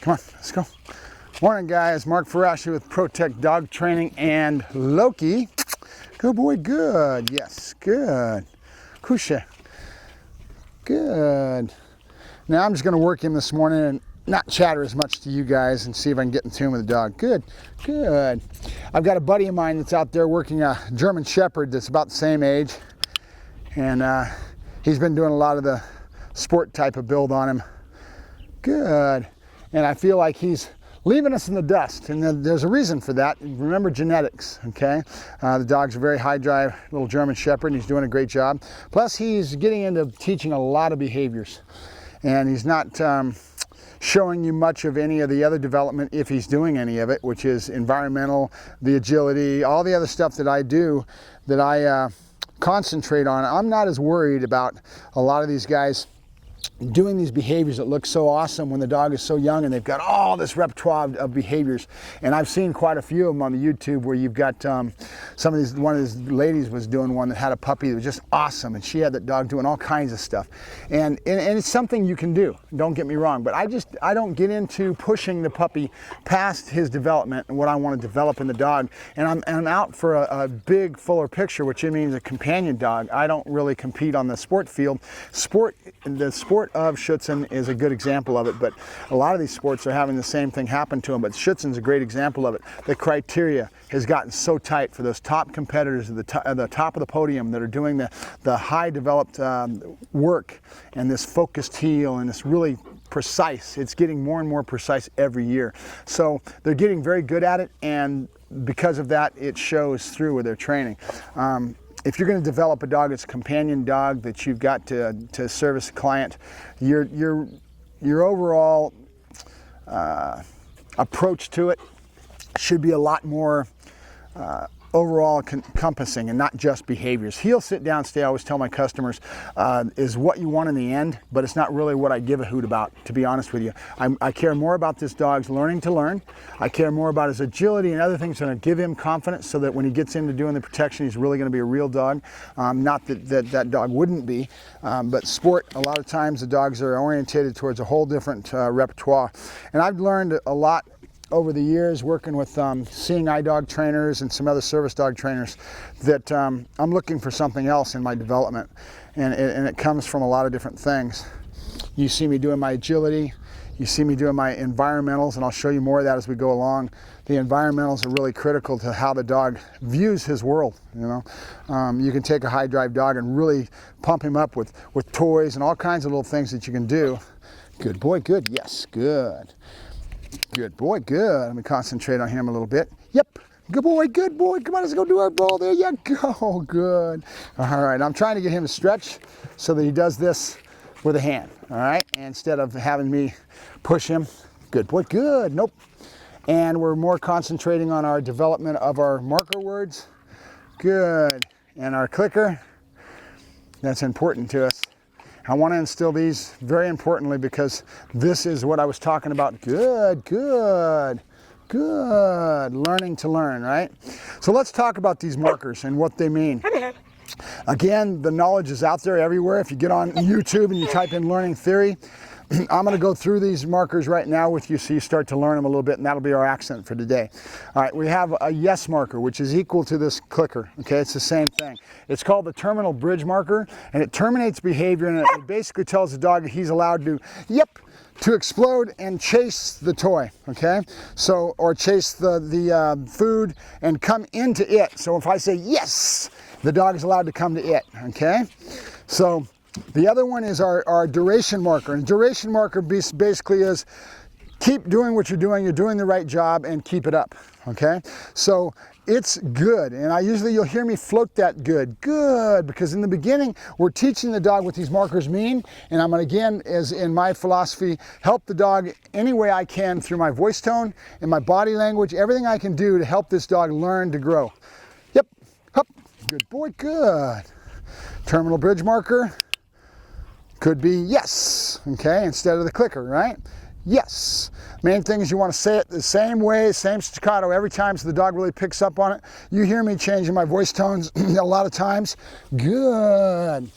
Come on, let's go. Morning, guys. Mark Ferrasci with Protect Dog Training and Loki. Good boy, good. Yes, good. Kusha. Good. Now I'm just going to work him this morning and not chatter as much to you guys and see if I can get in tune with the dog. Good, good. I've got a buddy of mine that's out there working a German Shepherd that's about the same age. And he's been doing a lot of the sport type of build on him. Good. And I feel like he's leaving us in the dust, and there's a reason for that. Remember genetics, okay? The dog's a very high drive little German Shepherd, and he's doing a great job. Plus, he's getting into teaching a lot of behaviors, and he's not showing you much of any of the other development, if he's doing any of it, which is environmental, the agility, all the other stuff that I do, that I concentrate on. I'm not as worried about a lot of these guys doing these behaviors that look so awesome when the dog is so young and they've got all this repertoire of behaviors. And I've seen quite a few of them on the YouTube where you've got one of these ladies was doing one that had a puppy that was just awesome, and she had that dog doing all kinds of stuff. And it's something you can do, don't get me wrong, but I don't get into pushing the puppy past his development and what I want to develop in the dog. And I'm out for a big, fuller picture, which means a companion dog. I don't really compete on the sport field. The sport of Schutzhund is a good example of it, but a lot of these sports are having the same thing happen to them, but Schutzhund's a great example of it. The criteria has gotten so tight for those top competitors at the top of the podium that are doing the high developed work, and this focused heel and this really precise. It's getting more and more precise every year. So they're getting very good at it, and because of that, it shows through with their training. If you're going to develop a dog that's a companion dog that you've got to service a client, your overall approach to it should be a lot more overall encompassing and not just behaviors. Heel, sit down, stay, I always tell my customers, is what you want in the end, but it's not really what I give a hoot about, to be honest with you. I care more about this dog's learning to learn. I care more about his agility and other things that are going to give him confidence so that when he gets into doing the protection, he's really going to be a real dog. Not that dog wouldn't be, but sport, a lot of times the dogs are orientated towards a whole different repertoire. And I've learned a lot over the years working with seeing eye dog trainers and some other service dog trainers that I'm looking for something else in my development, and it comes from a lot of different things. You see me doing my agility, you see me doing my environmentals, and I'll show you more of that as we go along. The environmentals are really critical to how the dog views his world. You know, you can take a high drive dog and really pump him up with toys and all kinds of little things that you can do. Good boy, good, yes, good. Good boy, good. Let me concentrate on him a little bit. Yep, good boy, good boy. Come on, let's go do our ball. There you go, good. All right, I'm trying to get him to stretch so that he does this with a hand, all right? Instead of having me push him. Good boy, good, nope. And we're more concentrating on our development of our marker words. Good, and our clicker. That's important to us. I want to instill these very importantly because this is what I was talking about. Good, good, good. Learning to learn, right? So let's talk about these markers and what they mean. Again, the knowledge is out there everywhere. If you get on YouTube and you type in learning theory, I'm going to go through these markers right now with you so you start to learn them a little bit, and that'll be our accent for today. All right, we have a yes marker, which is equal to this clicker. Okay, it's the same thing. It's called the terminal bridge marker, and it terminates behavior, and it basically tells the dog that he's allowed to, to explode and chase the toy, okay? So, or chase the food and come into it. So if I say yes, the dog is allowed to come to it, okay? So the other one is our duration marker. And duration marker basically is keep doing what you're doing the right job, and keep it up, okay? So it's good, and you'll hear me float that good, because in the beginning, we're teaching the dog what these markers mean, and I'm gonna, again, as in my philosophy, help the dog any way I can through my voice tone and my body language, everything I can do to help this dog learn to grow. Yep, hup, good boy, good. Terminal bridge marker could be yes, okay, instead of the clicker, right? Yes. Main thing is you want to say it the same way, same staccato every time so the dog really picks up on it. You hear me changing my voice tones a lot of times. Good.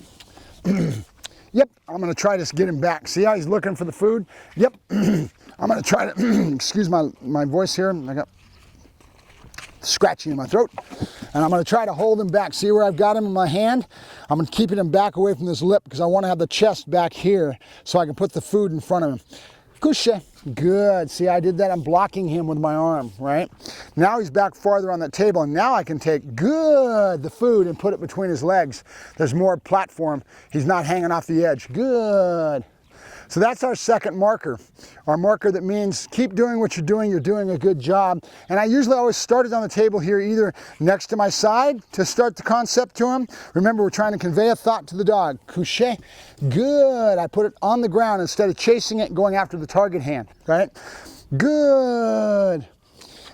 Yep, I'm gonna try to get him back. See how he's looking for the food? Yep, I'm gonna try to, excuse my voice here. I got scratchy in my throat. And I'm gonna try to hold him back. See where I've got him in my hand? I'm keeping him back away from this lip because I wanna have the chest back here so I can put the food in front of him. Kushe. Good. See, I did that. I'm blocking him with my arm, right? Now he's back farther on that table, and now I can take the food and put it between his legs. There's more platform. He's not hanging off the edge. Good. So that's our second marker. Our marker that means keep doing what you're doing a good job. And I usually always start it on the table here, either next to my side to start the concept to him. Remember, we're trying to convey a thought to the dog. Couché. Good. I put it on the ground instead of chasing it and going after the target hand, right? Good.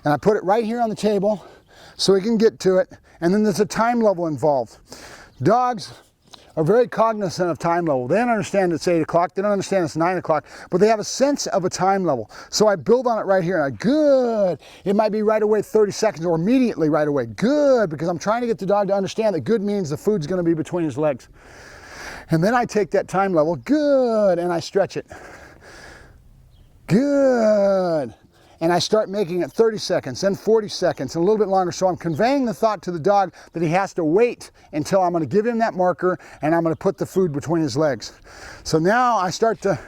And I put it right here on the table so he can get to it. And then there's a time level involved. Dogs are very cognizant of time level. They don't understand it's 8 o'clock, they don't understand it's 9 o'clock, but they have a sense of a time level. So I build on it right here, and good. It might be right away 30 seconds or immediately right away. Good, because I'm trying to get the dog to understand that good means the food's gonna be between his legs. And then I take that time level, good, and I stretch it. Good. And I start making it 30 seconds, then 40 seconds, and a little bit longer. So I'm conveying the thought to the dog that he has to wait until I'm gonna give him that marker and I'm gonna put the food between his legs. So now I start to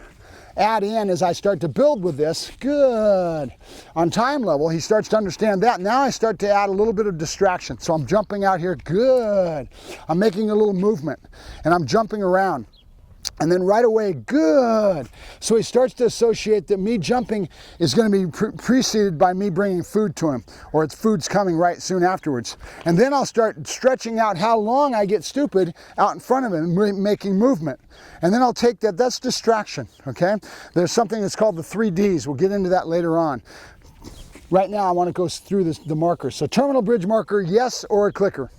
add in as I start to build with this, good. On time level, he starts to understand that. Now I start to add a little bit of distraction. So I'm jumping out here, good. I'm making a little movement and I'm jumping around. And then right away, good. So he starts to associate that me jumping is going to be preceded by me bringing food to him, or its food's coming right soon afterwards. And then I'll start stretching out how long I get stupid out in front of him, making movement. And then I'll take that, that's distraction, okay? There's something that's called the 3 Ds. We'll get into that later on. Right now, I want to go through the markers. So terminal bridge marker, yes, or a clicker.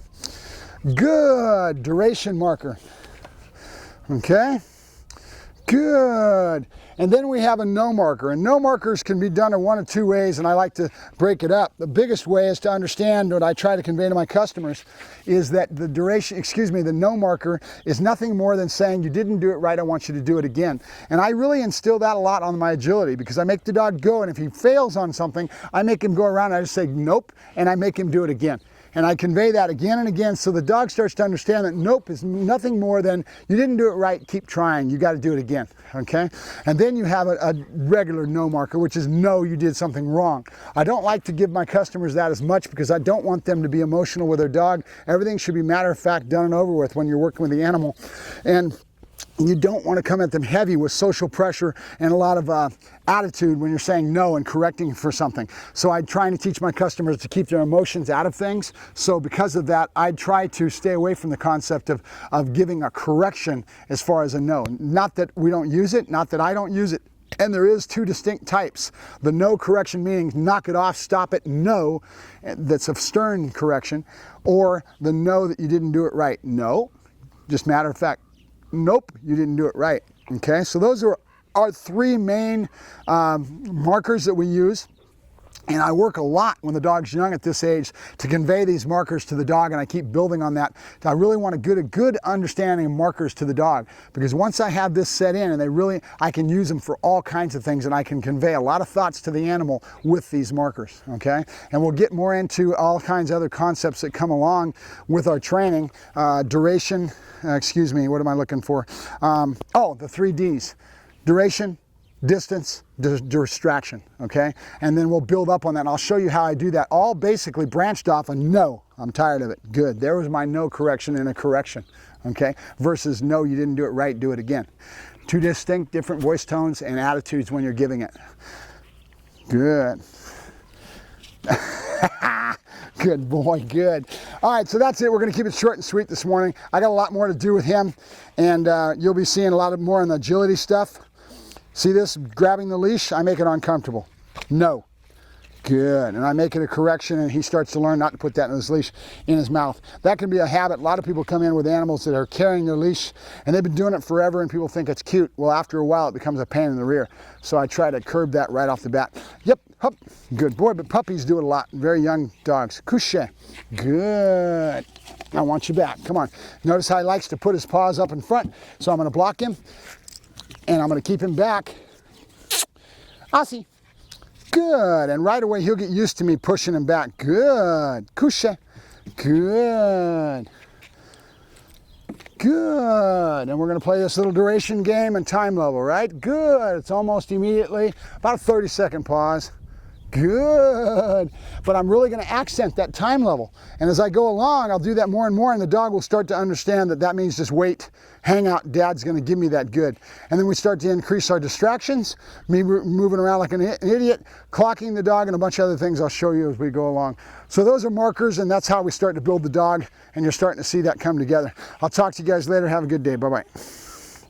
Good. Duration marker. Okay, good. And then we have a no marker, and no markers can be done in 1 of 2 ways, and I like to break it up. The biggest way is to understand what I try to convey to my customers is that the duration, the no marker is nothing more than saying you didn't do it right, I want you to do it again. And I really instill that a lot on my agility because I make the dog go, and if he fails on something, I make him go around and I just say nope, and I make him do it again. And I convey that again and again so the dog starts to understand that nope is nothing more than you didn't do it right, keep trying, you got to do it again, okay? And then you have a regular no marker, which is no, you did something wrong. I don't like to give my customers that as much because I don't want them to be emotional with their dog. Everything should be matter of fact, done and over with when you're working with the animal. And you don't want to come at them heavy with social pressure and a lot of attitude when you're saying no and correcting for something. So I'm trying to teach my customers to keep their emotions out of things. So because of that, I try to stay away from the concept of giving a correction as far as a no. Not that we don't use it, not that I don't use it. And there is 2 distinct types. The no correction meaning knock it off, stop it, no, that's a stern correction, or the no that you didn't do it right. No, just matter of fact, nope, you didn't do it right. Okay, so those are our 3 main markers that we use. And I work a lot when the dog's young at this age to convey these markers to the dog, and I keep building on that. I really want a good understanding of markers to the dog, because once I have this set in, and I can use them for all kinds of things, and I can convey a lot of thoughts to the animal with these markers, okay? And we'll get more into all kinds of other concepts that come along with our training. Duration, what am I looking for? The 3 Ds, duration, distance, distraction, okay? And then we'll build up on that, and I'll show you how I do that, all basically branched off a no, I'm tired of it, good. There was my no correction and a correction, okay? Versus no, you didn't do it right, do it again. 2 distinct different voice tones and attitudes when you're giving it. Good. Good boy, good. All right, so that's it. We're gonna keep it short and sweet this morning. I got a lot more to do with him, and you'll be seeing a lot more on the agility stuff. See this, grabbing the leash, I make it uncomfortable. No, good. And I make it a correction, and he starts to learn not to put that in his leash in his mouth. That can be a habit. A lot of people come in with animals that are carrying their leash, and they've been doing it forever, and people think it's cute. Well, after a while, it becomes a pain in the rear. So I try to curb that right off the bat. Yep, hup, good boy, but puppies do it a lot. Very young dogs. Couché, good. I want you back. Come on. Notice how he likes to put his paws up in front. So I'm going to block him, and I'm going to keep him back. Aussie. Good. And right away, he'll get used to me pushing him back. Good. Kusha. Good. Good. And we're going to play this little duration game and time level, right? Good. It's almost immediately. About a 30-second pause. Good. But I'm really going to accent that time level. And as I go along, I'll do that more and more, and the dog will start to understand that that means just wait, hang out, Dad's going to give me that good. And then we start to increase our distractions, me moving around like an idiot, clocking the dog, and a bunch of other things I'll show you as we go along. So those are markers, and that's how we start to build the dog, and you're starting to see that come together. I'll talk to you guys later. Have a good day. Bye-bye.